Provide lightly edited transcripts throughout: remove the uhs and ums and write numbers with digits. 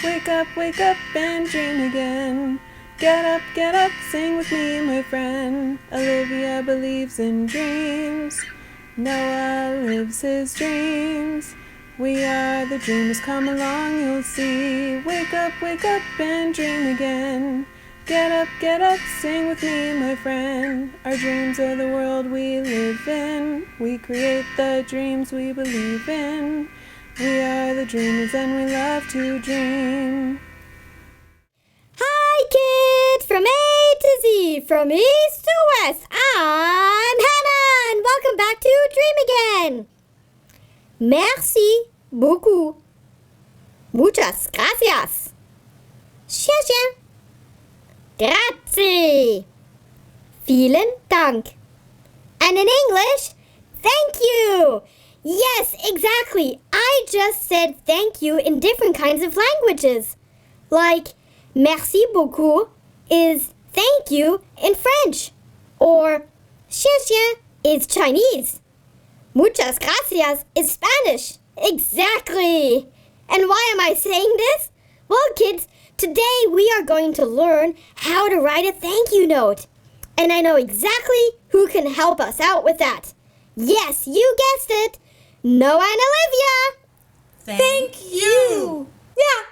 wake up and dream again. Get up, sing with me, my friend. Olivia believes in dreams. Noah lives his dreams. We are the dreamers, come along, you'll see. Wake up and dream again. Get up, sing with me, my friend. Our dreams are the world we live in. We create the dreams we believe in. We are the dreamers and we love to dream. Hi kids, from A to Z, from East to West, I'm Hannah and welcome back to Dream Again. Merci beaucoup. Muchas gracias. Gracias. Grazie. Vielen Dank. And in English, thank you. Yes, exactly. I just said thank you in different kinds of languages. Like, merci beaucoup is thank you in French. Or, 谢谢 is Chinese. Muchas gracias is Spanish. Exactly. And why am I saying this? Well, kids, today we are going to learn how to write a thank you note. And I know exactly who can help us out with that. Yes, you guessed it. Noah and Olivia. Thank you. Yeah,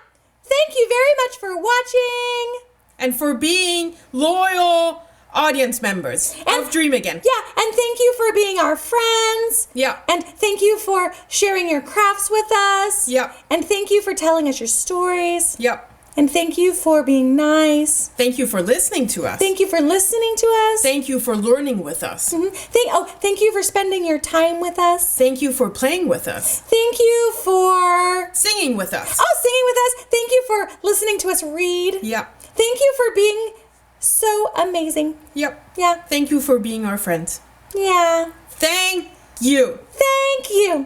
thank you very much for watching. And for being loyal audience members of Dream Again. Yeah, and thank you for being our friends. Yeah. And thank you for sharing your crafts with us. Yeah. And thank you for telling us your stories. Yep. And thank you for being nice. Thank you for listening to us. Thank you for listening to us. Thank you for learning with us. Thank you for spending your time with us. Thank you for playing with us. Thank you for Singing with us. singing with us. Thank you for listening to us read. Yep. Thank you for being so amazing. Yep. Yeah. Thank you for being our friends. Yeah. Thank you. Thank you.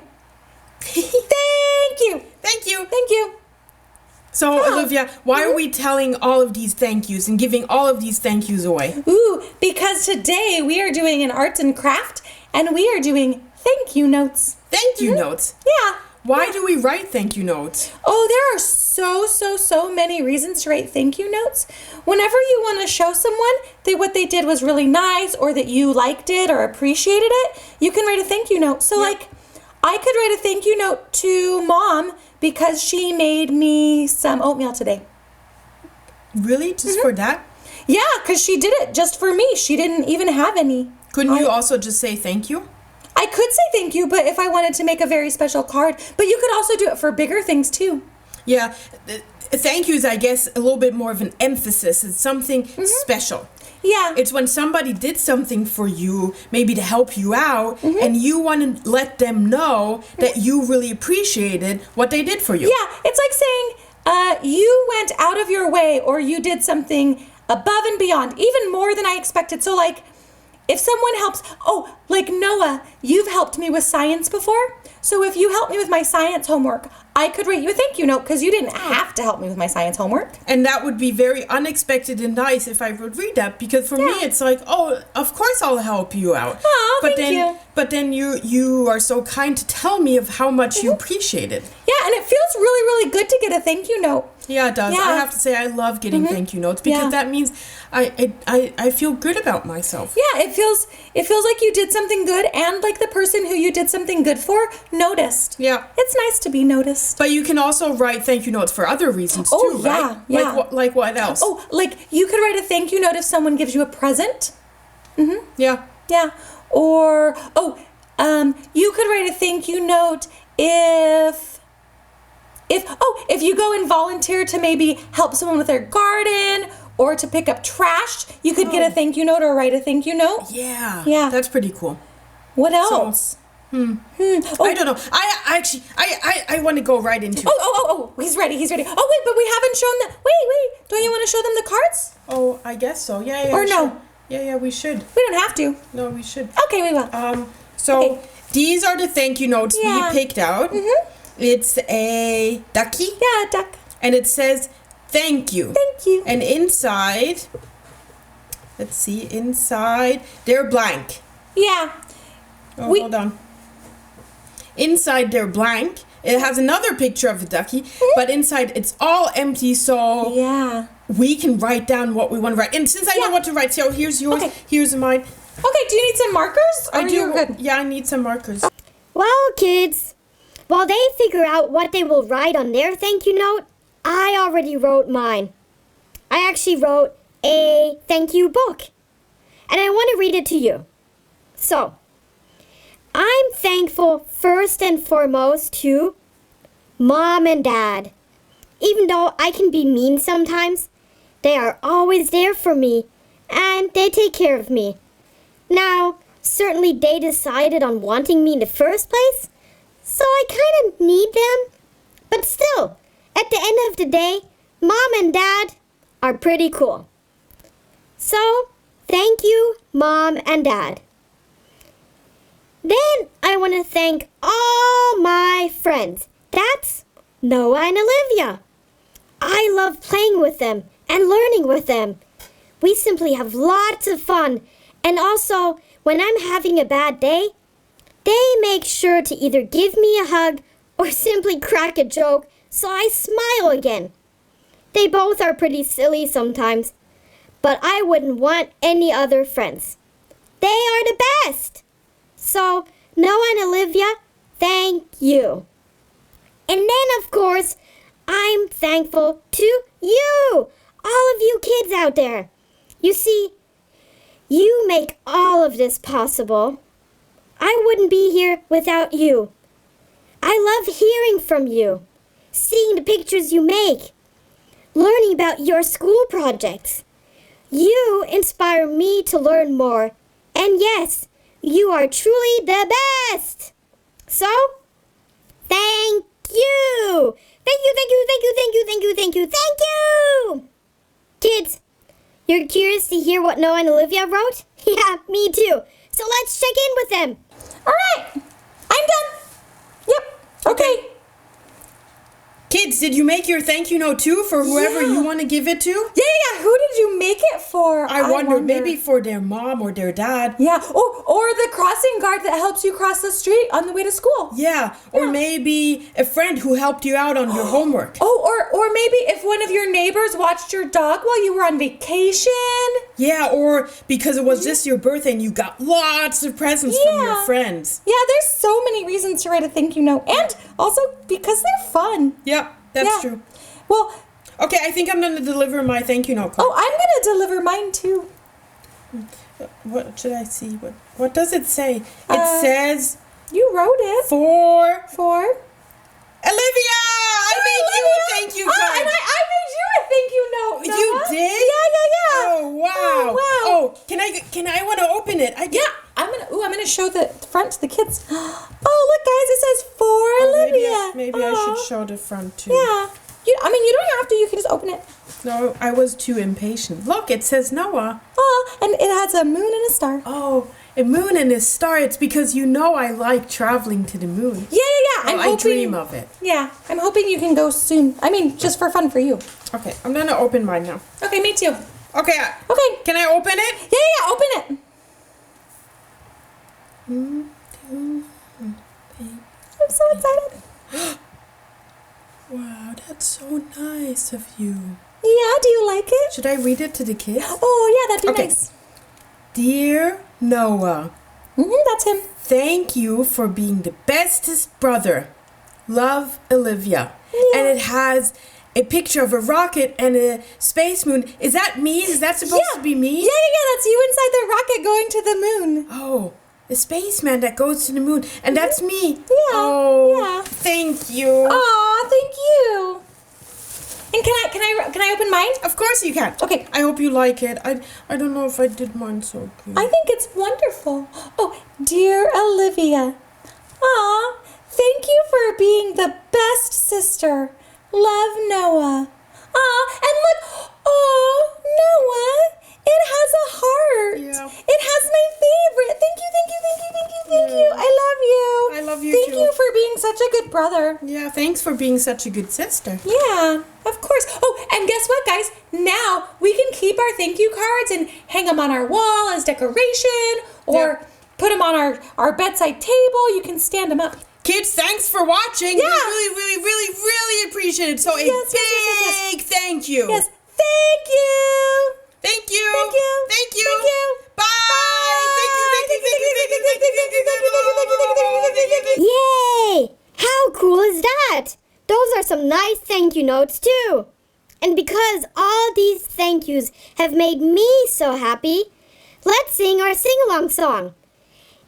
Thank you. Thank you. Thank you. So, Olivia, why are we telling all of these thank yous and giving all of these thank yous away? Ooh, because today we are doing an arts and craft and we are doing thank you notes. Thank you notes. Yeah. Why do we write thank you notes? Oh, there are so many reasons to write thank you notes. Whenever you want to show someone that what they did was really nice or that you liked it or appreciated it, you can write a thank you note. So like, I could write a thank you note to Mom because she made me some oatmeal today. Really? Just for that? Yeah, because she did it just for me. She didn't even have any. Couldn't you also just say thank you? I could say thank you, but if I wanted to make a very special card. But you could also do it for bigger things too. Yeah. Thank you is, I guess, a little bit more of an emphasis. It's something special. Yeah. It's when somebody did something for you, maybe to help you out, and you want to let them know that you really appreciated what they did for you. Yeah, it's like saying you went out of your way or you did something above and beyond, even more than I expected. So like, if someone helps, like Noah, you've helped me with science before. So if you help me with my science homework, I could write you a thank you note because you didn't have to help me with my science homework. And that would be very unexpected and nice if I would read that, because for me it's like, oh, of course I'll help you out. Oh, thank you. But then you are so kind to tell me of how much you appreciate it. Yeah, and it feels really good to get a thank you note. Yeah, it does. Yeah. I have to say I love getting thank you notes because that means I feel good about myself. Yeah, it feels like you did something good and like the person who you did something good for noticed. Yeah. It's nice to be noticed. But you can also write thank you notes for other reasons too, right? Yeah. Like what else? Oh, like you could write a thank you note if someone gives you a present. Yeah. Yeah. Or you could write a thank you note if you go and volunteer to maybe help someone with their garden or to pick up trash, you could get a thank you note or write a thank you note. Yeah. Yeah. That's pretty cool. What else? I don't know. I want to go right into it. Oh, he's ready. Oh, wait, but we haven't shown them. Wait. Don't you want to show them the cards? Oh, I guess so. Yeah. Or no? Sure. Yeah, we should. We don't have to. No, we should. Okay, we will. So these are the thank you notes we picked out. It's a ducky. Yeah, a duck. And it says thank you. Thank you. And inside, let's see, inside they're blank. Yeah. Oh, hold on. Inside they're blank, It has another picture of a ducky, but inside it's all empty, so Yeah. we can write down what we want to write. And since I know what to write, so here's yours, here's mine. Okay, do you need some markers? Or I do. You're good? Yeah, I need some markers. Well, kids, while they figure out what they will write on their thank you note, I already wrote mine. I actually wrote a thank you book, and I want to read it to you. So, I'm thankful first and foremost to Mom and Dad. Even though I can be mean sometimes, they are always there for me, and they take care of me. Now, certainly they decided on wanting me in the first place, so I kind of need them. But still, at the end of the day, Mom and Dad are pretty cool. So, thank you, Mom and Dad. Then I want to thank all my friends. That's Noah and Olivia. I love playing with them and learning with them. We simply have lots of fun. And also, when I'm having a bad day, they make sure to either give me a hug or simply crack a joke so I smile again. They both are pretty silly sometimes, but I wouldn't want any other friends. They are the best. So, Noah and Olivia, thank you. And then, of course, I'm thankful to you, all of you kids out there. You see, you make all of this possible. I wouldn't be here without you. I love hearing from you, seeing the pictures you make, learning about your school projects. You inspire me to learn more. And yes, you are truly the best. So, thank you. Thank you, thank you, thank you, thank you, thank you, thank you, thank you. Kids, you're curious to hear what Noah and Olivia wrote? Yeah, me too. So let's check in with them. All right. I'm done. Yep. Okay. Kids, did you make your thank you note too for whoever you want to give it to? Yeah. Who did you make it for? I wonder, maybe for their mom or their dad. Yeah. Or the crossing guard that helps you cross the street on the way to school. Yeah. Or maybe a friend who helped you out on your homework. Oh, or maybe if one of your neighbors watched your dog while you were on vacation. Yeah, or because it was just your birthday and you got lots of presents from your friends. Yeah, there's so many reasons to write a thank you note. And also because they're fun. Yep, that's true. Well, okay, I think I'm going to deliver my thank you note. Oh, I'm going to deliver mine too. What should I see? What does it say? It says... You wrote it. For... Olivia! I Oh, made you a thank you card. And I made you a thank you note, Noah. You did? Yeah. Oh, wow. Oh, can I want to open it? I'm gonna show the front to the kids. Oh, look, guys, it says for Olivia. Maybe I should show the front too. Yeah. You don't have to. You can just open it. No, I was too impatient. Look, it says Noah. Oh, and it has a moon and a star. Oh, a moon and a star. It's because I like traveling to the moon. Yeah. I dream of it. Yeah, I'm hoping you can go soon. I mean, just for fun for you. Okay, I'm gonna open mine now. Okay, me too. Okay. Can I open it? Yeah, open it. I'm so excited. Wow, that's so nice of you. Yeah, do you like it? Should I read it to the kids? Oh, yeah, that'd be nice. Dear Noah. That's him. Thank you for being the bestest brother. Love, Olivia. Yeah. And it has a picture of a rocket and a space moon. Is that me? Is that supposed to be me? Yeah, that's you inside the rocket going to the moon. Oh, the spaceman that goes to the moon. And that's me. Yeah. Oh, yeah. Thank you. Aw, thank you. And can I open mine? Of course you can. Okay. I hope you like it. I don't know if I did mine so good. I think it's wonderful. Oh, dear Olivia. Aw, thank you for being the best sister. Love, Noah. Aw, and look. Oh, Noah. It has a heart. Yeah. It has my favorite. Thank you. I love you. Thank Thank you for being such a good brother. Yeah, thanks for being such a good sister. Yeah, of course. Oh, and guess what, guys? Now we can keep our thank you cards and hang them on our wall as decoration or put them on our bedside table. You can stand them up. Kids, thanks for watching. Yeah. We really, really, really, really appreciate it. So a big thank you. Yes. Thank you. Thank you. Thank you. Thank you. Thank you. Bye. Thank you. Thank you. Thank you. Thank you. Thank you. Thank you. Thank you. Yay! How cool is that? Those are some nice thank you notes too. And because all these thank yous have made me so happy, let's sing our sing-along song.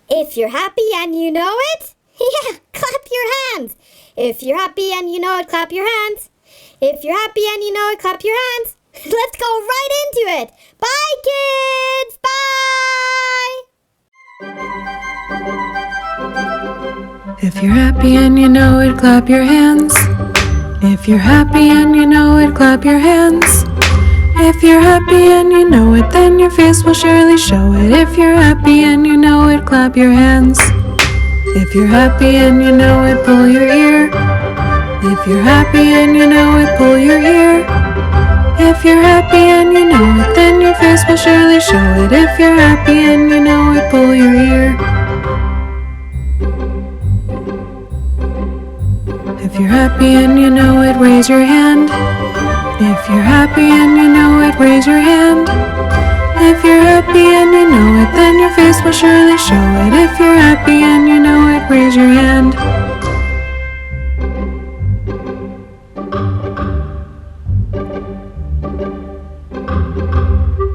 If you're happy and you know it, yeah, clap your hands. If you're happy and you know it, clap your hands. If you're happy and you know it, clap your hands. Let's go right into it. Bye, kids. Bye. If you're happy and you know it, clap your hands. If you're happy and you know it, clap your hands. If you're happy and you know it, then your face will surely show it. If you're happy and you know it, clap your hands. If you're happy and you know it, pull your ear. If you're happy and you know it, pull your ear. If you're happy and you know it, then your face will surely show it. If you're happy and you know it, pull your ear. If you're happy and you know it, raise your hand. If you're happy and you know it, raise your hand. If you're happy and you know it, then your face will surely show it. If you're happy and you know it, raise your hand.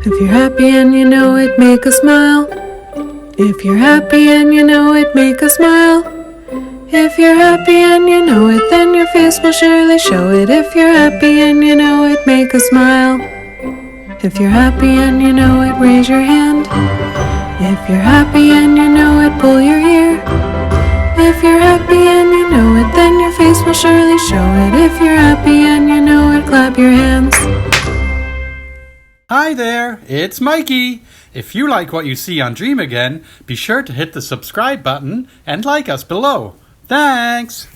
If you're happy and you know it, make a smile. If you're happy and you know it, make a smile. If you're happy and you know it, then your face will surely show it. If you're happy and you know it, make a smile. If you're happy and you know it, raise your hand. If you're happy and you know it, pull your ear. If you're happy and you know it, then your face will surely show it. If you're happy and you know it, clap your hands. Hi there, it's Mikey. If you like what you see on Dream Again, be sure to hit the subscribe button and like us below. Thanks!